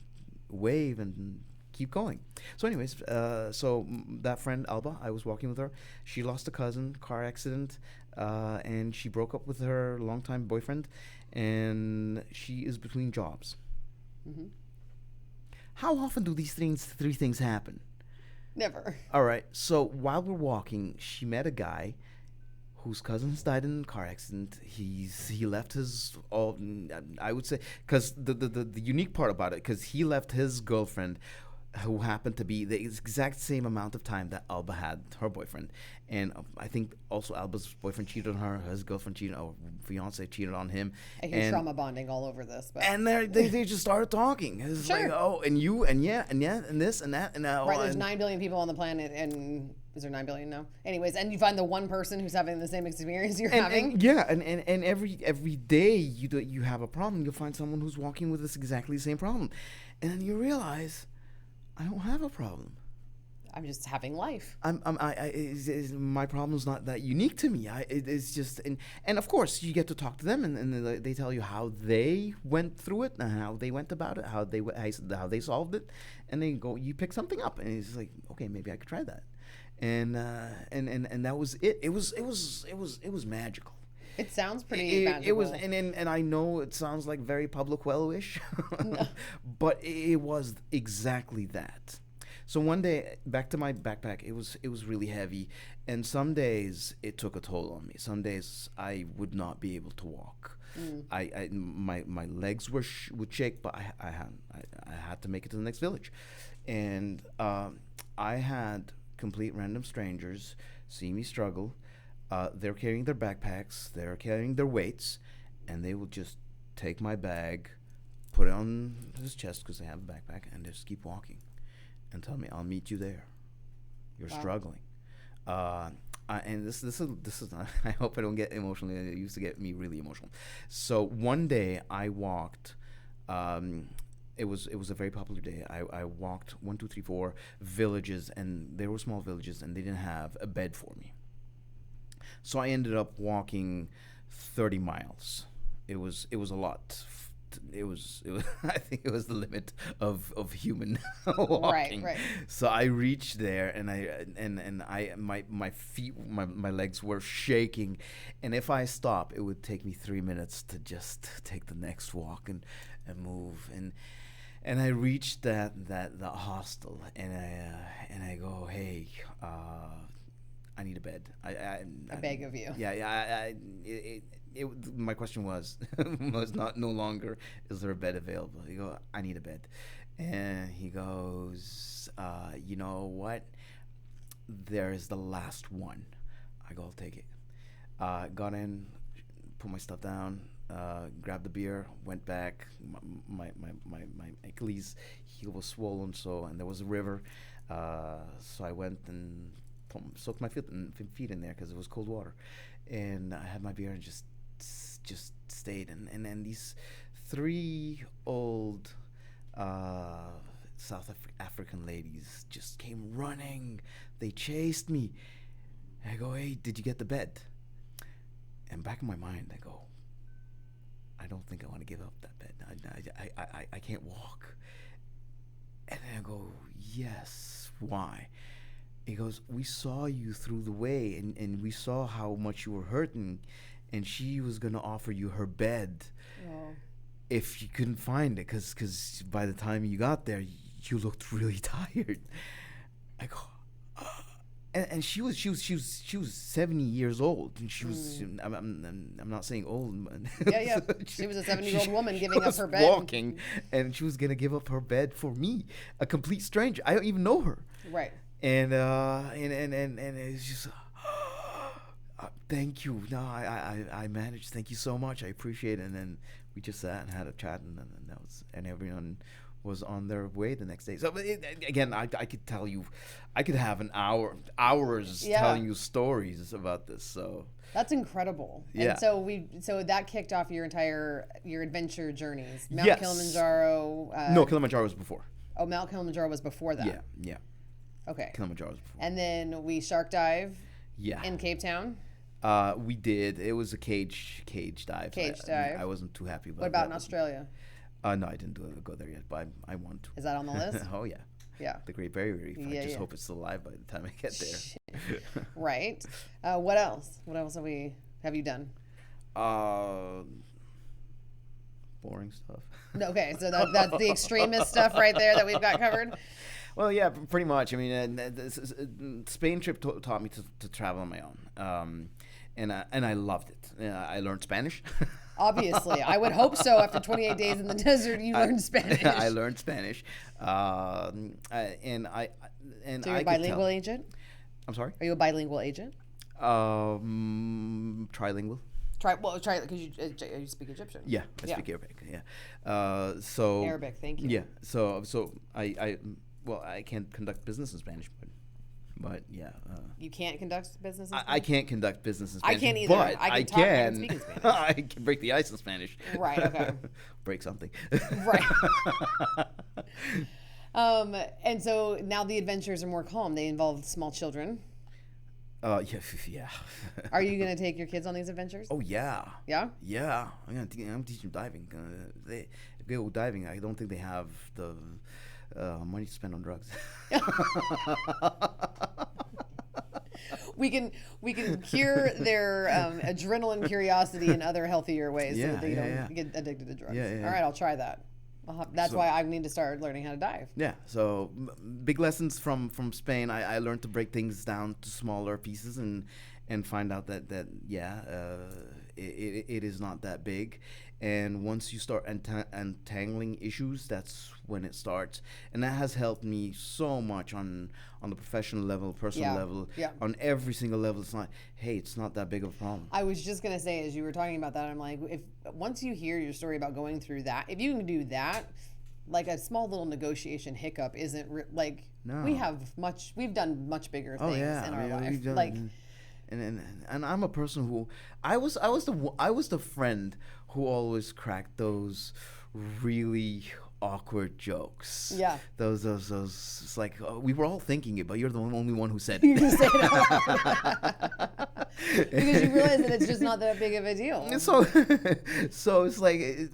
wave and keep going. So anyways, that friend Alba, I was walking with her. She lost a cousin, car accident, and she broke up with her longtime boyfriend, and she is between jobs. Mm-hmm. How often do these three things happen? Never. All right. So while we're walking, she met a guy whose cousins died in a car accident. He left his all. I would say, because the unique part about it, because he left his girlfriend, who happened to be the exact same amount of time that Alba had her boyfriend, and I think also Alba's boyfriend cheated on her, his girlfriend cheated, or fiance cheated on him. I hear trauma bonding all over this, but And they just started talking. It's Sure. like, oh, and you, and yeah, and this and that, and right, there's and 9 billion people on the planet, and is there 9 billion now? Anyways, and you find the one person who's having the same experience you're having. and every day you have a problem, you'll find someone who's walking with this exactly the same problem, and then you realize, I don't have a problem. I'm just having life. My problem's not that unique to me. It's just, and of course you get to talk to them, and they tell you how they went through it and how they went about it, how they solved it, and they go, you pick something up, and it's like, okay, maybe I could try that, and that was it. It was magical. It sounds pretty magical. It was, and I know it sounds like very public well-ish, no. But it was exactly that. So one day, back to my backpack, it was really heavy, and some days it took a toll on me. Some days I would not be able to walk. My legs would shake, but I had to make it to the next village, and I had complete random strangers see me struggle. They're carrying their backpacks, they're carrying their weights, and they will just take my bag, put it on his chest because they have a backpack, and just keep walking and tell me, I'll meet you there. You're struggling. And this is I hope I don't get emotional. It used to get me really emotional. So one day I walked, it was a very popular day. I walked 1, 2, 3, 4 villages, and they were small villages, and they didn't have a bed for me. So I ended up walking 30 miles. It was a lot. It was I think it was the limit of human walking. Right. So I reached there, and my feet, my legs were shaking, and if I stop, it would take me 3 minutes to just take the next walk and move, and I reached the hostel, and I go, hey, I need a bed. I beg of you. Yeah. My question was no longer, is there a bed available? You go, I need a bed, and he goes, you know what? There is the last one. I go, I'll take it. Got in, put my stuff down, grabbed the beer, went back. My Achilles heel was swollen, and there was a river, so I went and soaked my feet in there because it was cold water, and I had my beer and just stayed, and then these 3 old South African ladies just came running. They chased me. And I go, hey, did you get the bed? And back in my mind, I go, I don't think I want to give up that bed. I can't walk. And then I go, yes, why? He goes, we saw you through the way, and we saw how much you were hurting, and she was going to offer you her bed if you couldn't find it, because by the time you got there, you looked really tired. I go, and she was 70 years old, and she was I'm not saying old. Yeah. She was a 70-year-old woman giving up her bed, walking, and she was going to give up her bed for me, a complete stranger. I don't even know her. Right. And it's just, thank you. No, I managed. Thank you so much. I appreciate it. And then we just sat and had a chat, and that was, and everyone was on their way the next day. So again, I could tell you, I could have hours Yeah. telling you stories about this. So That's incredible. Yeah. And so that kicked off your adventure journeys. Mount Yes. Kilimanjaro. No, Kilimanjaro was before. Oh, Mount Kilimanjaro was before that. Yeah. Okay. Kilimanjaro was before. And then we shark dive Yeah. in Cape Town. We did. It was a cage dive. Cage dive. I wasn't too happy about. What about that. in Australia? No, I didn't go there yet, but I want to. Is that on the list? Oh yeah. Yeah. The Great Barrier Reef. Yeah, I just yeah. hope it's still alive by the time I get there. Right. What else? What else have you done? Boring stuff. Okay, so that's the extremist stuff right there that we've got covered. Well, yeah, pretty much. I mean, Spain trip taught me to travel on my own, and I loved it. I learned Spanish. Obviously, I would hope so. After 28 days in the desert, you learned Spanish. I learned Spanish, and I. So you're a bilingual agent? I'm sorry. Are you a bilingual agent? Trilingual. Try because you speak Egyptian. Yeah, I speak Arabic. Yeah. So Arabic. Thank you. Yeah. So I can't conduct business in Spanish, but yeah. You can't conduct business in Spanish? I can't conduct business in Spanish. I can't either. But I can talk, I can speak in Spanish. I can break the ice in Spanish. Right. Okay. Break something. Right. And so now the adventures are more calm. They involve small children. Yeah. Are you going to take your kids on these adventures? Oh yeah. Yeah? Yeah. I'm teaching them diving. If they go diving, I don't think they have the money to spend on drugs. We can cure their adrenaline curiosity in other healthier ways so that they don't get addicted to drugs. Yeah. All right, I'll try that. That's why I need to start learning how to dive. Yeah, so big lessons from Spain. I learned to break things down to smaller pieces and find out that it is not that big. And once you start untangling issues, that's when it starts. And that has helped me so much on the professional level, personal level, on every single level. It's not, hey, it's not that big of a problem. I was just gonna say, as you were talking about that, I'm like, if once you hear your story about going through that, if you can do that, like a small little negotiation hiccup isn't No. we've done much bigger things in our life. And I'm a person who I was the friend who always cracked those really awkward jokes. Yeah. Those it's like we were all thinking it, but you're the only one who said You it. just say it because you realize that it's just not that big of a deal. So it's like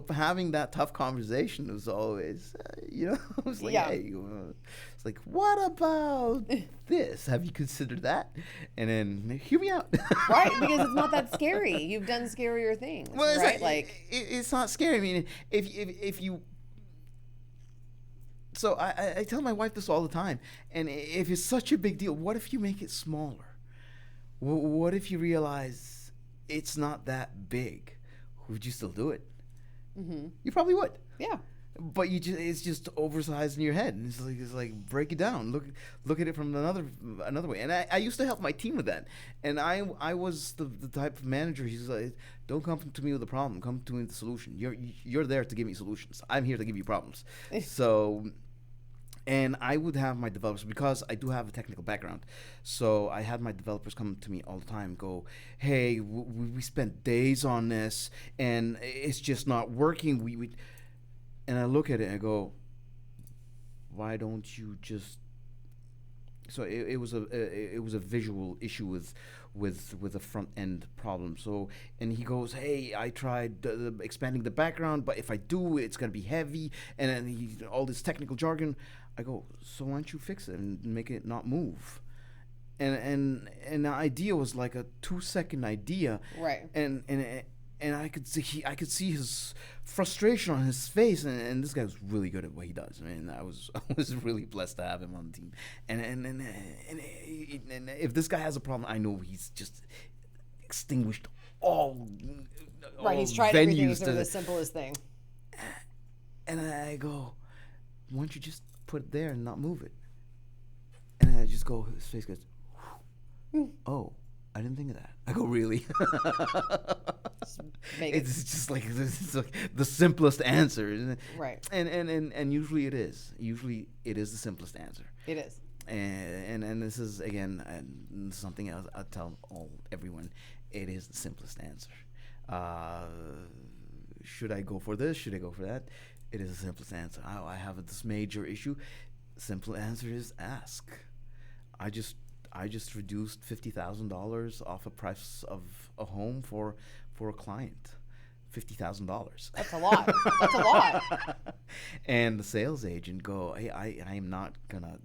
having that tough conversation was always it was like hey, it's like, what about this? Have you considered that? And then hear me out. Right, because it's not that scary. You've done scarier things, right? It's not scary. I mean, if you. So I tell my wife this all the time. And if it's such a big deal, what if you make it smaller? What if you realize it's not that big? Would you still do it? Mm-hmm. You probably would. Yeah. But it's just oversized in your head, and it's like break it down. Look at it from another way. And I used to help my team with that. And I was the type of manager. He's like, don't come to me with a problem. Come to me with a solution. You're there to give me solutions. I'm here to give you problems. So. And I would have my developers, because I do have a technical background, so I had my developers come to me all the time, go, hey, we spent days on this, and it's just not working. And I look at it and I go, why don't you just? So it was a visual issue with a front end problem. So, and he goes, hey, I tried expanding the background, but if I do, it's gonna be heavy, and then all this technical jargon. I go, so why don't you fix it and make it not move? And the idea was like a 2-second idea, right? And I could see his frustration on his face, and this guy was really good at what he does. I mean, I was really blessed to have him on the team. And if this guy has a problem, I know he's just extinguished all He's tried everything except for the simplest thing. And I go, why don't you just put it there and not move it? And I just go, his face goes, oh, I didn't think of that. I go, really? Make it. It's just like the simplest answer, isn't it? Right. And usually it is. Usually it is the simplest answer. It is. And this is again something else I tell everyone. It is the simplest answer. Should I go for this? Should I go for that? It is the simplest answer. I have this major issue. Simple answer is ask. I just reduced $50,000 off a price of a home for a client. $50,000. That's a lot. That's a lot. And the sales agent go, hey, I am not gonna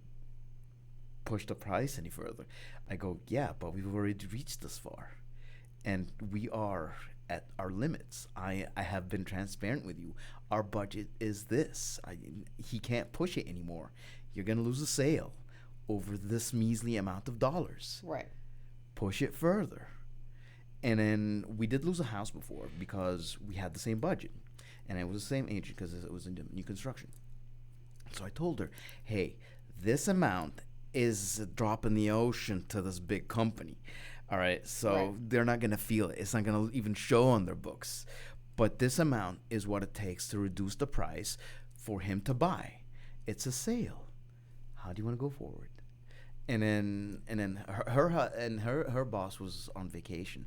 push the price any further. I go, yeah, but we've already reached this far, and we are at our limits. I have been transparent with you. Our budget is this. He can't push it anymore. You're gonna lose a sale over this measly amount of dollars. Right. Push it further. And then we did lose a house before because we had the same budget, and it was the same agent because it was in new construction. So I told her, hey, this amount is a drop in the ocean to this big company. All right, so they're not going to feel it. It's not going to even show on their books. But this amount is what it takes to reduce the price for him to buy. It's a sale. How do you want to go forward? And then her boss was on vacation,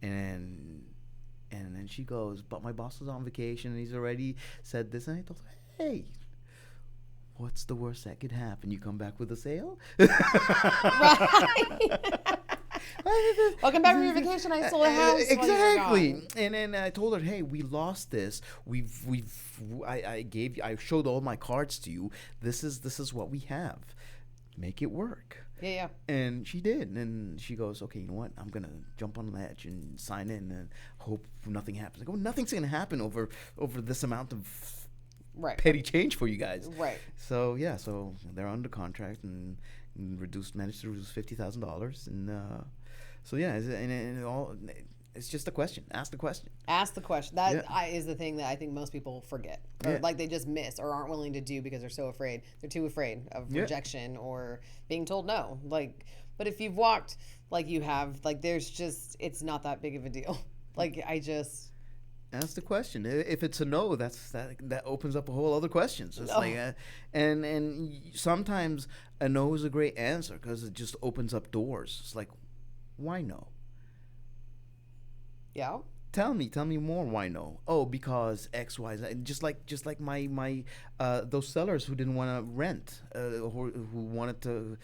and then she goes, but my boss is on vacation and he's already said this. And I told her, hey, what's the worst that could happen? You come back with a sale? Right. Welcome back from your vacation. I sold a house. Exactly. And then I told her, hey, we lost this. I showed all my cards to you. This is what we have. Make it work. Yeah. And she did. And she goes, okay, you know what? I'm gonna jump on the ledge and sign in and hope nothing happens. I go, nothing's gonna happen over this amount of petty change for you guys. Right. So yeah, so they're under contract and managed to reduce $50,000, and so yeah, it's just a question. Ask the question. Ask the question. That is the thing that I think most people forget, or like they just miss, or aren't willing to do because they're so afraid. They're too afraid of rejection or being told no. Like, but if you've walked like you have, like it's not that big of a deal. Like ask the question. If it's a no, that opens up a whole other questions. It's like, and sometimes a no is a great answer because it just opens up doors. It's like, why no? Yeah. Tell me more. Why no? Oh, because X, Y, Z. Just like my those sellers who didn't want to rent, who wanted to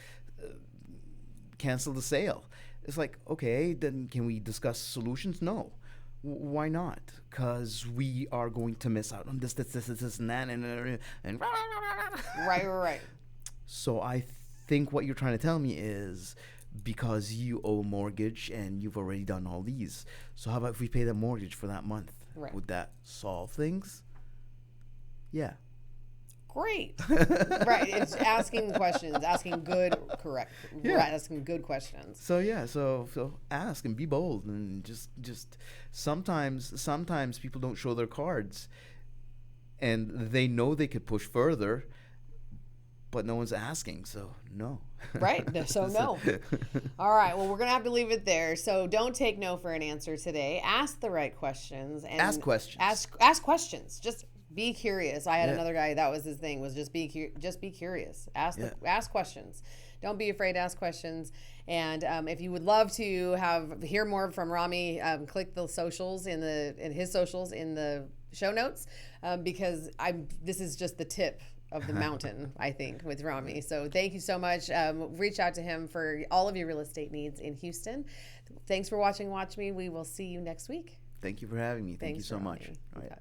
cancel the sale. It's like, okay, then can we discuss solutions? No. Why not? Because we are going to miss out on this, and that, and right. So I think what you're trying to tell me is because you owe a mortgage and you've already done all these. So how about if we pay the mortgage for that month? Right. Would that solve things? Yeah. Great. Right. It's asking questions, asking good questions. So ask and be bold, and just sometimes people don't show their cards, and they know they could push further, but no one's asking, so no. Right. So no. All right. Well, we're going to have to leave it there. So don't take no for an answer today. Ask the right questions. And ask questions. Ask questions. Just be curious. I had another guy, that was his thing, was just be curious. Ask questions. Don't be afraid to ask questions. And if you would love to hear more from Ramy, click the socials in his socials in the show notes, because this is just the tip of the mountain, I think, with Ramy. So thank you so much. Reach out to him for all of your real estate needs in Houston. Thanks for watching Watch Me. We will see you next week. Thank you for having me. Thank you so Ramy. much. All right.